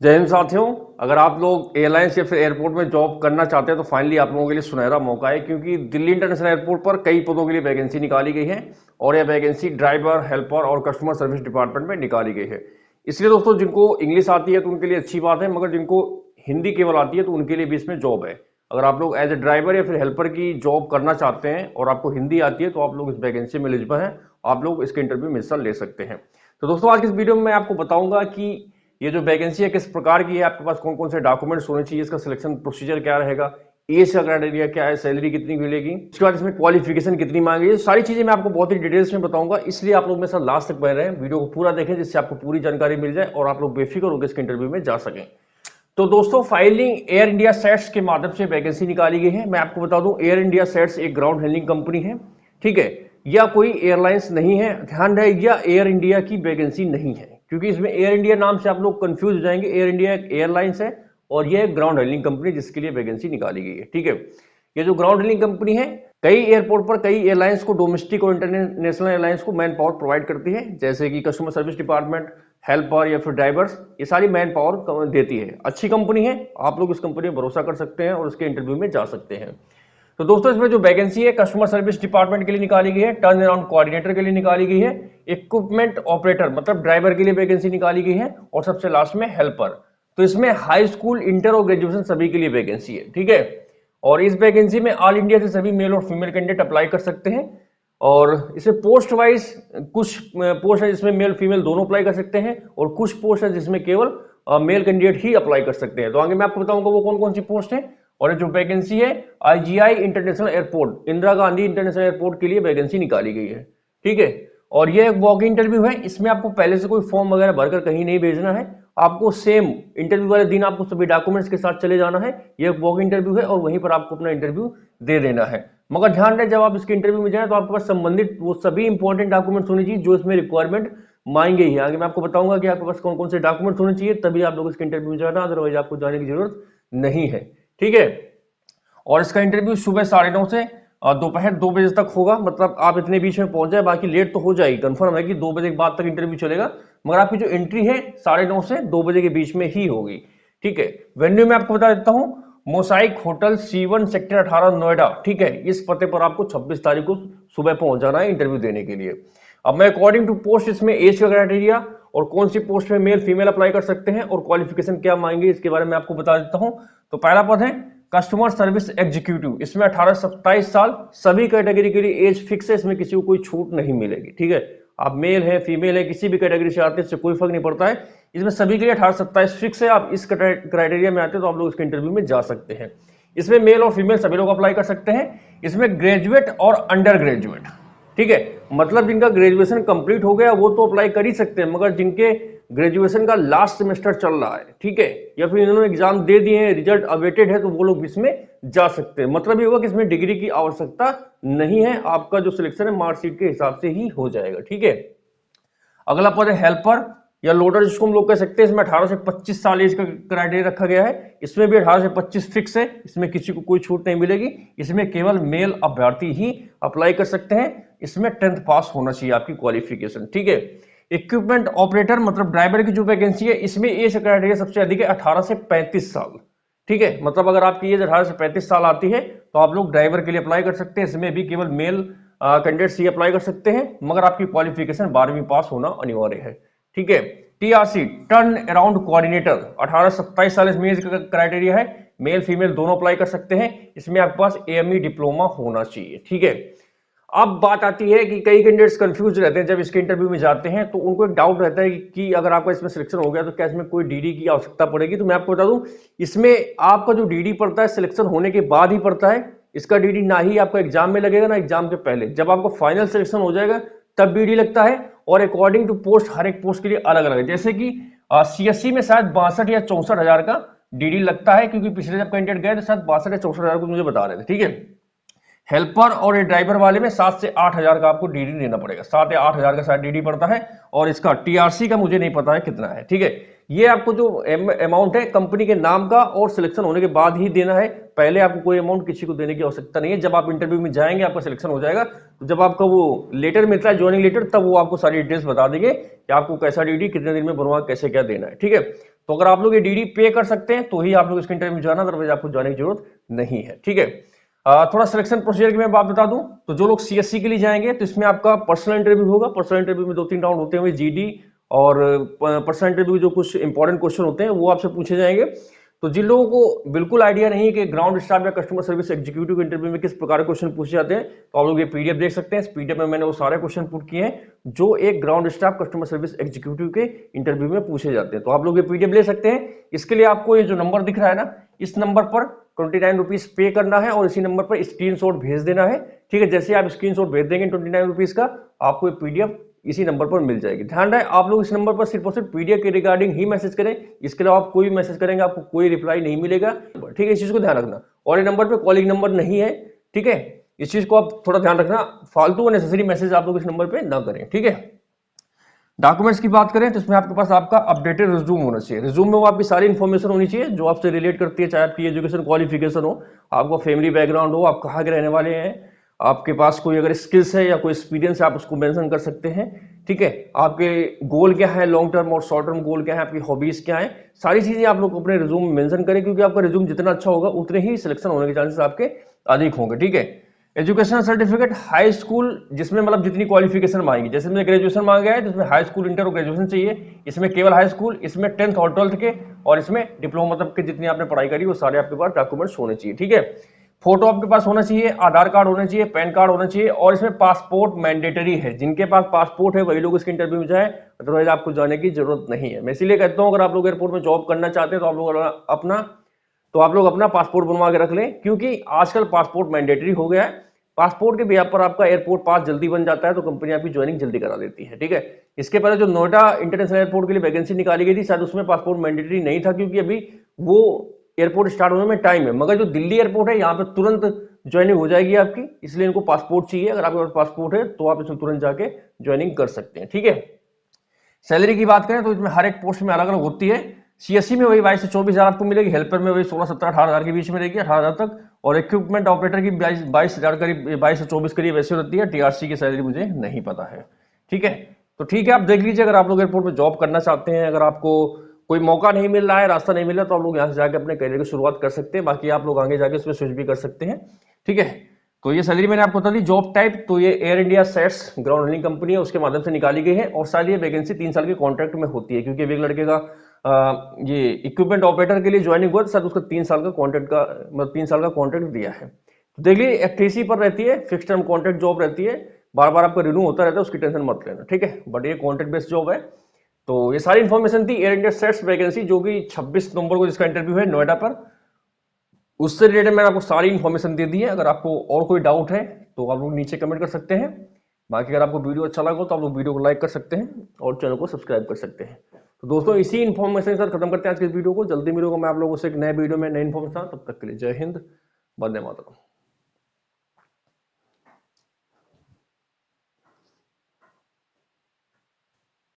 जय हिंद साथियों। अगर आप लोग एयरलाइंस या फिर एयरपोर्ट में जॉब करना चाहते हैं तो फाइनली आप लोगों के लिए सुनहरा मौका है, क्योंकि दिल्ली इंटरनेशनल एयरपोर्ट पर कई पदों के लिए वैकेंसी निकाली गई है और यह वैकेंसी ड्राइवर, हेल्पर और कस्टमर सर्विस डिपार्टमेंट में निकाली गई है। इसलिए दोस्तों, जिनको इंग्लिश आती है तो उनके लिए अच्छी बात है, मगर जिनको हिंदी केवल आती है तो उनके लिए भी इसमें जॉब है। अगर आप लोग एज ए ड्राइवर या फिर हेल्पर की जॉब करना चाहते हैं और आपको हिंदी आती है तो आप लोग इस वैकेंसी में एलिजिबल हैं, आप लोग इसके इंटरव्यू में हिस्सा ले सकते हैं। तो दोस्तों, आज की इस वीडियो में मैं आपको बताऊंगा कि ये जो वैकेंसी है किस प्रकार की है, आपके पास कौन कौन से डॉक्यूमेंट्स होने चाहिए, इसका सिलेक्शन प्रोसीजर क्या रहेगा, एज का क्राइटेरिया क्या है, सैलरी कितनी मिलेगी, उसके बाद इसमें क्वालिफिकेशन कितनी मांगी है, सारी चीजें मैं आपको बहुत ही डिटेल्स में बताऊंगा। इसलिए आप लोग मेरे साथ लास्ट तक बने रहें, वीडियो को पूरा देखें जिससे आपको पूरी जानकारी मिल जाए और आप लोग बेफिक्र होकर इसके इंटरव्यू में जा सकें। तो दोस्तों, फाइलिंग एयर इंडिया सेट्स के माध्यम से वैकेंसी निकाली गई है। मैं आपको बता दूं, एयर इंडिया सेट्स एक ग्राउंड हैंडलिंग कंपनी है, ठीक है, या कोई एयरलाइंस नहीं है। ध्यान रहे, या एयर इंडिया की वैकेंसी नहीं है, क्योंकि इसमें एयर इंडिया नाम से आप लोग कंफ्यूज हो जाएंगे। एयर इंडिया एक एयरलाइंस है और यह एक ग्राउंड हैंडलिंग कंपनी जिसके लिए वैकेंसी निकाली गई है, ठीक है। ये जो ग्राउंड हैंडलिंग कंपनी है, कई एयरपोर्ट पर कई एयरलाइंस को, डोमेस्टिक और इंटरनेशनल एयरलाइंस को मैन पावर प्रोवाइड करती है, जैसे कि कस्टमर सर्विस डिपार्टमेंट, हेल्पर या फिर ड्राइवर्स, ये सारी मैन पावर देती है। अच्छी कंपनी है, आप लोग इस कंपनी में भरोसा कर सकते हैं और उसके इंटरव्यू में जा सकते हैं। तो दोस्तों, इसमें जो वैकेंसी है कस्टमर सर्विस डिपार्टमेंट के लिए निकाली गई है, टर्न अराउंड कोऑर्डिनेटर के लिए निकाली गई है, इक्विपमेंट ऑपरेटर मतलब ड्राइवर के लिए वैकेंसी निकाली गई है, और सबसे लास्ट में हेल्पर। तो इसमें हाई स्कूल, इंटर और ग्रेजुएशन सभी के लिए वैकेंसी है, ठीक है। और इस वैकेंसी में ऑल इंडिया से सभी मेल और फीमेल कैंडिडेट अप्लाई कर सकते हैं। और इसे पोस्ट वाइज कुछ पोस्ट है जिसमें मेल फीमेल दोनों अप्लाई कर सकते हैं, और कुछ पोस्ट है जिसमें केवल मेल कैंडिडेट ही अप्लाई कर सकते हैं। तो आगे मैं आपको बताऊंगा वो कौन कौन सी पोस्ट है। और जो वैकेंसी है IGI international airport, Indira Gandhi international airport के लिए वैकेंसी निकाली गई है, ठीक है। और ये एक वॉक इंटरव्यू है, इसमें आपको पहले से कोई फॉर्म वगैरह भरकर कहीं नहीं भेजना है। आपको सेम इंटरव्यू वाले दिन आपको सभी डॉक्यूमेंट्स के साथ चले जाना है। ये एक वॉक इंटरव्यू है और वहीं पर आपको अपना इंटरव्यू दे देना है। मगर ध्यान रहे, जब आप इसके इंटरव्यू में जाए तो आपके पास संबंधित वो सभी इंपॉर्टेंट डॉक्यूमेंट्स होने चाहिए जो इसमें रिक्वायरमेंट मांगी गई है। आगे मैं आपको बताऊंगा कि आपके पास कौन कौन से डॉक्यूमेंट्स होने चाहिए, तभी आप लोग इसके इंटरव्यू में जाना, अदरवाइज आपको जाने की जरूरत नहीं है, ठीक है। और इसका इंटरव्यू सुबह 9:30 से दोपहर 2 बजे तक होगा। मतलब आप इतने बीच में पहुंच जाए, बाकी लेट तो हो जाएगी, कंफर्म है कि 2 बजे के बाद तक इंटरव्यू चलेगा, मगर आपकी जो एंट्री है 9:30 से 2 बजे के बीच में ही होगी, ठीक है। वेन्यू में आपको बता देता हूं, mosaic hotel C1 sector 18 Noida, ठीक है। इस पते पर आपको 26 तारीख को सुबह पहुंच जाना है इंटरव्यू देने के लिए। अब मैं अकॉर्डिंग टू पोस्ट इसमें एज का क्राइटेरिया और कौन सी पोस्ट में मेल फीमेल अप्लाई कर सकते हैं और क्वालिफिकेशन क्या मांगे इसके बारे में आपको बता देता हूं। तो पहला पद है कस्टमर सर्विस एग्जीक्यूटिव, इसमें 18 से 27 साल, सभी कैटेगरी के लिए एज फिक्स है, इसमें किसी को कोई छूट नहीं मिलेगी, ठीक है। आप मेल है फीमेल है किसी भी कैटेगरी से आते हैं, इससे कोई फर्क नहीं पड़ता है, इसमें सभी के लिए 18 से 27 फिक्स है। आप इस क्राइटेरिया में आते हैं तो आप लोग इसके इंटरव्यू में जा सकते हैं। इसमें मेल और फीमेल सभी लोग अप्लाई कर सकते हैं। इसमें ग्रेजुएट और अंडर ग्रेजुएट, ठीक है, मतलब जिनका ग्रेजुएशन कंप्लीट हो गया वो तो अप्लाई कर ही सकते हैं, मगर जिनके ग्रेजुएशन का लास्ट सेमेस्टर चल रहा है, ठीक है, या फिर इन्होंने एग्जाम दे दिए हैं, रिजल्ट अवेटेड है, तो वो लोग इसमें जा सकते हैं। मतलब ये होगा कि इसमें डिग्री की आवश्यकता नहीं है, आपका जो सिलेक्शन है मार्कशीट के हिसाब से ही हो जाएगा, ठीक है। अगला पद है हेल्पर या लोडर, जिसको हम लोग कह सकते हैं। इसमें 18 से 25 साल एज का क्राइटेरिया रखा गया है। इसमें भी 18 से 25 फिक्स है, इसमें किसी को कोई छूट नहीं मिलेगी। इसमें केवल मेल अभ्यर्थी ही अप्लाई कर सकते हैं। इसमें 10th पास होना चाहिए आपकी क्वालिफिकेशन, ठीक है। इक्विपमेंट ऑपरेटर मतलब ड्राइवर की जो वैकेंसी है, इसमें एज क्राइटेरिया सबसे अधिक है 18 से 35 साल, ठीक है। मतलब अगर आपकी एज 18 से 35 साल आती है तो आप लोग ड्राइवर के लिए अप्लाई कर सकते हैं। इसमें भी केवल मेल कैंडिडेट्स ही अप्लाई कर सकते हैं, मगर आपकी क्वालिफिकेशन 12वीं पास होना अनिवार्य है, ठीक है। टीआरसी टर्न अराउंड कोऑर्डिनेटर, 18 से 27 साल इसमें एज का क्राइटेरिया है, मेल फीमेल दोनों अप्लाई कर सकते हैं। इसमें आपके पास AME डिप्लोमा होना चाहिए, ठीक है। अब बात आती है कि कई कैंडिडेट्स कंफ्यूज रहते हैं जब इसके इंटरव्यू में जाते हैं, तो उनको एक डाउट रहता है कि अगर आपका इसमें सिलेक्शन हो गया तो क्या इसमें कोई डीडी की आवश्यकता पड़ेगी। तो मैं आपको बता दूं, इसमें आपका जो डीडी पड़ता है सिलेक्शन होने के बाद ही पड़ता है। इसका डीडी ना ही आपका एग्जाम में लगेगा ना एग्जाम के पहले, जब आपका फाइनल सिलेक्शन हो जाएगा तब डीडी लगता है। और अकॉर्डिंग टू पोस्ट, हर एक पोस्ट के लिए अलग अलग है। जैसे कि CSC में शायद 62 या 64 हजार का डीडी लगता है, क्योंकि पिछले जब कैंडिडेट गए तो शायद 62 या 64 हजार को मुझे बता रहे थे, ठीक है। हेल्पर और ड्राइवर वाले में 7 से 8 हजार का आपको डीडी देना पड़ेगा, 7 या 8 हजार का शायद डीडी पड़ता है। और इसका टीआरसी का मुझे नहीं पता है कितना है, ठीक है। ये आपको जो अमाउंट है कंपनी के नाम का और सिलेक्शन होने के बाद ही देना है, पहले आपको कोई अमाउंट किसी को देने की आवश्यकता नहीं है। जब आप इंटरव्यू में जाएंगे आपका सिलेक्शन हो जाएगा, तो जब आपका वो लेटर मिलता है ज्वाइनिंग लेटर, तब वो आपको सारी डिटेल्स बता देंगे कि आपको कैसा डीडी कितने दिन में बनवा कैसे क्या देना है, ठीक है। तो अगर आप लोग ये डीडी पे कर सकते हैं तो ही आप लोग इसके इंटरव्यू में जाना, अदरवाइज आपको जाने की जरूरत नहीं है। ठीक है, थोड़ा सिलेक्शन प्रोसीजर की मैं बात बता दूं तो जो लोग सीएससी के लिए जाएंगे तो इसमें आपका पर्सनल इंटरव्यू होगा। पर्सनल इंटरव्यू में 2-3 राउंड होते हैं, जीडी और पर्सनल इंटरव्यू जो कुछ इंपॉर्टेंट क्वेश्चन होते हैं वो आपसे पूछे जाएंगे। तो जिन लोगों को बिल्कुल आइडिया नहीं है कि ग्राउंड स्टाफ या कस्टमर सर्विस एग्जीक्यूटिव इंटरव्यू में किस प्रकार के क्वेश्चन पूछे जाते हैं, तो आप लोग ये पीडीएफ देख सकते हैं। इस पीडीएफ में मैंने वो सारे क्वेश्चन पुट किए हैं जो एक ground staff customer service executive के इंटरव्यू में पूछे जाते हैं। तो आप लोग ये पीडीएफ ले सकते हैं। इसके लिए आपको ये जो नंबर दिख रहा है ना, इस नंबर पर 29 रुपीज पे करना है और इसी नंबर पर स्क्रीनशॉट भेज देना है। ठीक है, जैसे आप स्क्रीनशॉट भेज देंगे 29 रुपीज का, आपको ये पीडीएफ इसी नंबर पर मिल जाएगी। ध्यान रहे आप लोग इस नंबर पर सिर्फ और सिर्फ पीडीएफ के रिगार्डिंग ही मैसेज करें, इसके अलावा आप कोई भी मैसेज करेंगे आपको कोई रिप्लाई नहीं मिलेगा। ठीक है, इस चीज को ध्यान रखना। और ये नंबर पे कॉलिंग नंबर नहीं है। ठीक है, इस चीज को आप थोड़ा ध्यान रखना, फालतू अननेसेसरी मैसेज आप लोग इस नंबर पे ना करें। ठीक है, डॉक्यूमेंट्स की बात करें तो इसमें आपके पास आपका अपडेटेड रिज्यूम होना चाहिए। रिज्यूम में वो आपकी सारी इन्फॉर्मेशन होनी चाहिए जो आपसे रिलेट करती है, चाहे आपकी एजुकेशन क्वालिफिकेशन हो, आपका फैमिली बैकग्राउंड हो, आप कहाँ के रहने वाले हैं, आपके पास कोई अगर स्किल्स है या कोई एक्सपीरियंस है आप उसको मेंशन कर सकते हैं। ठीक है, आपके गोल क्या है, लॉन्ग टर्म और शॉर्ट टर्म गोल क्या है, आपकी हॉबीज क्या है, सारी चीजें आप लोग अपने रिज्यूम में मेंशन करें, क्योंकि आपका रिज्यूम जितना अच्छा होगा उतने ही सिलेक्शन होने के चांसेस आपके अधिक होंगे। ठीक है, एजुकेशनल सर्टिफिकेट हाई स्कूल, जिसमें मतलब जितनी क्वालिफिकेशन मांगी, जैसे मैंने ग्रेजुएशन मांगा गया है तो इसमें हाई स्कूल, इंटर और ग्रेजुएशन चाहिए। इसमें केवल हाई स्कूल, इसमें 10th और 12th के, और इसमें डिप्लोमा मतलब के जितनी आपने पढ़ाई करी वो सारे आपके पास डॉक्यूमेंट्स होने चाहिए। ठीक है, फोटो आपके पास होना चाहिए, आधार कार्ड होना चाहिए, पैन कार्ड होना चाहिए, और इसमें पासपोर्ट मैंडेटरी है। जिनके पास पासपोर्ट है वही लोग इसके इंटरव्यू में जाए, अदरवाइज आपको जाने की जरूरत नहीं है। मैं इसीलिए कहता हूँ अगर आप लोग एयरपोर्ट में जॉब करना चाहते हैं तो आप लोग अपना पासपोर्ट बनवा के रख लें, क्योंकि आजकल पासपोर्ट मैंडेटरी हो गया है। पासपोर्ट के बिहाफ पर आपका एयरपोर्ट पास जल्दी बन जाता है तो कंपनी आपकी ज्वाइनिंग जल्दी करा देती है। ठीक है, इसके पहले जो नोएडा इंटरनेशनल एयरपोर्ट के लिए वैकेंसी निकाली गई थी शायद उसमें पासपोर्ट मैंडेटरी नहीं था, क्योंकि अभी वो एयरपोर्ट स्टार्ट होने में टाइम है। मगर जो दिल्ली एयरपोर्ट है यहाँ पे तुरंत ज्वाइनिंग हो जाएगी आपकी, इसलिए इनको पासपोर्ट चाहिए। अगर आपके पास पासपोर्ट है तो आप इसमें तुरंत जाके ज्वाइनिंग कर सकते हैं। ठीक है, सैलरी की बात करें तो इसमें हर एक पोस्ट में अलग अलग होती है। सीएससी में वही 22 से 24 हजार आपको मिलेगी, हेल्पर में वही 16, 17, 18 हजार के बीच में रहेगी, 18 हजार तक, और इक्विपमेंट ऑपरेटर की 22 हजार करीब, 22 से 24 करीब वैसे होती है। टीआरसी की सैलरी मुझे नहीं पता है। ठीक है, तो ठीक है, आप देख लीजिए अगर आप लोग एयरपोर्ट में जॉब करना चाहते हैं, अगर आपको कोई मौका नहीं मिल रहा है, रास्ता नहीं मिल रहा, तो आप लोग यहाँ से जाकर अपने करियर की शुरुआत कर सकते हैं। बाकी आप लोग आगे जाके उसमें स्विच भी कर सकते हैं। ठीक है, तो ये सैलरी मैंने आपको बता दी। जॉब टाइप तो ये air India sets ground running company है, उसके माध्यम से निकाली गई है, और शायद ये वैकेंसी 3 साल के कॉन्ट्रैक्ट में होती है, क्योंकि अभी एक लड़के का ये इक्विपमेंट ऑपरेटर के लिए ज्वाइनिंग हुआ तो शायद उसका 3 साल का कॉन्ट्रैक्ट का मतलब 3 साल का कॉन्ट्रैक्ट दिया है। तो देख लीजिए एफटीसी पर रहती है, फिक्स टर्म कॉन्ट्रैक्ट जॉब रहती है, बार बार आपका रिन्यू होता रहता है, उसकी टेंशन मत लेना। ठीक है, बट ये कॉन्ट्रैक्ट बेस्ड जॉब है। तो ये सारी इन्फॉर्मेशन थी एयर इंडिया सेट्स वैकेंसी, जो कि 26 नवंबर को जिसका इंटरव्यू है नोएडा पर, उससे रिलेटेड मैंने आपको सारी इन्फॉर्मेशन दे दी है। अगर आपको और कोई डाउट है तो आप लोग नीचे कमेंट कर सकते हैं। बाकी अगर आपको वीडियो अच्छा लगा तो आप लोग वीडियो को लाइक कर सकते हैं और चैनल को सब्सक्राइब कर सकते हैं। तो दोस्तों इसी इन्फॉर्मेशन के साथ खत्म करते हैं आज के वीडियो को। जल्दी मिलूंगा मैं आप लोगों से एक नए वीडियो में नई इन्फॉर्मेशन। तब तक के लिए जय हिंद, वंदे मातरम।